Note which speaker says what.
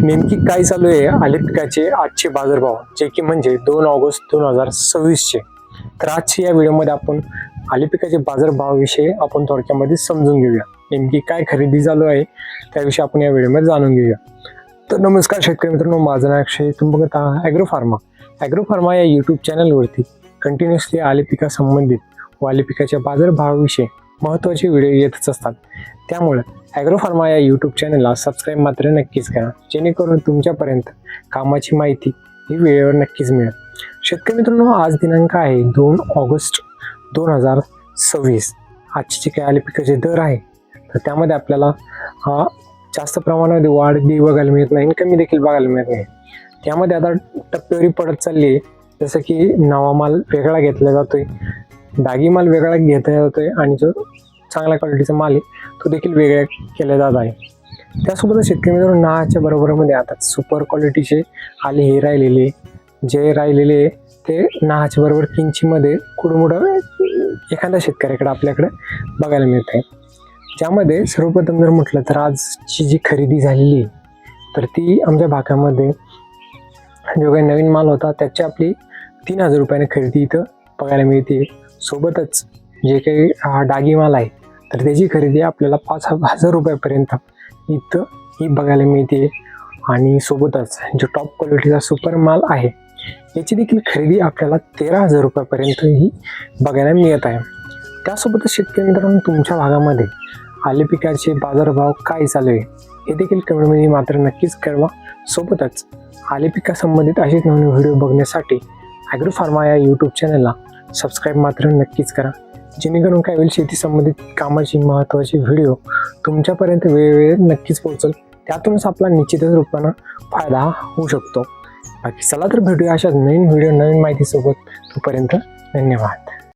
Speaker 1: नेमकी काय चालू आहे आलेपिकाचे आजचे बाजारभाव जे की म्हणजे 2 ऑगस्ट 2026 चे। तर आजच्या या व्हिडिओमध्ये आपण आलेपिकाचे बाजारभावाविषयी आपण थोडक्यामध्ये समजून घेऊया। नेमकी काय खरेदी चालू आहे त्याविषयी आपण या व्हिडिओमध्ये जाणून घेऊया। तर नमस्कार शेतकरी मित्रांनो, माझं नाव अक्षय, तुम्ही बघत आहात ॲग्रो फार्मा या यूट्यूब चॅनलवरती कंटिन्युअसली आलेपिका संबंधित व आलेपिकाच्या बाजारभावाविषयी महत्त्वाचे व्हिडिओ येतच असतात। त्यामुळे ॲग्रो फार्मा या यूट्यूब चॅनलला सबस्क्राईब मात्र नक्कीच करा, जेणेकरून तुमच्यापर्यंत कामाची माहिती ही वेळेवर नक्कीच मिळेल। शेतकरी मित्रांनो, आज दिनांक आहे 2 ऑगस्ट 2026। आजचे जे काही आलेपिकाचे दर आहे तर त्यामध्ये आपल्याला जास्त प्रमाणामध्ये वाढ बघायला मिळत नाही, कमी देखील बघायला मिळत नाही। त्यामध्ये आता टप्प्यावरी पडत चालली आहे, जसं की नवा माल वेगळा घेतला जातोय, डागी माल वेगळा घेतला जातोय आणि जो चांगल्या क्वालिटीचा माल आहे तो देखील वेगळा केला जात आहे। त्यासोबतच शेतकरी मित्रांनो, नाहाच्या बरोबरमध्ये आता सुपर क्वालिटीचे आले हे राहिलेले ते नाहाच्या बरोबर किंचीमध्ये कुडमुडं एखाद्या शेतकऱ्याकडे आपल्याकडे बघायला मिळत आहे। ज्यामध्ये सर्वप्रथम जर म्हटलं तर आजची जी खरेदी झालेली तर ती आमच्या भागामध्ये जो काही नवीन माल होता त्याची आपली 3000 रुपयाने खरेदी इथं बघायला मिळते। सोबतच जे काही डागी माल आहे तर त्याची खरेदी आपल्याला 5000 रुपयापर्यंत इथं ही बघायला मिळते। आणि सोबतच जो टॉप क्वालिटीचा सुपर माल आहे याची देखील खरेदी आपल्याला 13000 रुपयापर्यंत ही बघायला मिळत आहे। त्यासोबतच शेतकरी मित्रांनो, तुमच्या भागामध्ये आलेपिकाचे बाजारभाव काय चालू आहे हे देखील कमेंटमध्ये मात्र नक्कीच कळवा। सोबतच आलेपिका संबंधित असेच नवीन व्हिडिओ बघण्यासाठी ॲग्रो फार्मा या यूट्यूब चॅनलला सबस्क्राईब मात्र नक्कीच करा, जेणेकरून काय होईल शेती संबंधित कामाची महत्त्वाची व्हिडिओ तुमच्यापर्यंत वेळोवेळी नक्कीच पोहोचेल। त्यातूनच आपला निश्चितच रूपानं फायदा होऊ शकतो। बाकी चला तर भेटूया अशाच नवीन व्हिडिओ नवीन माहितीसोबत। तोपर्यंत धन्यवाद।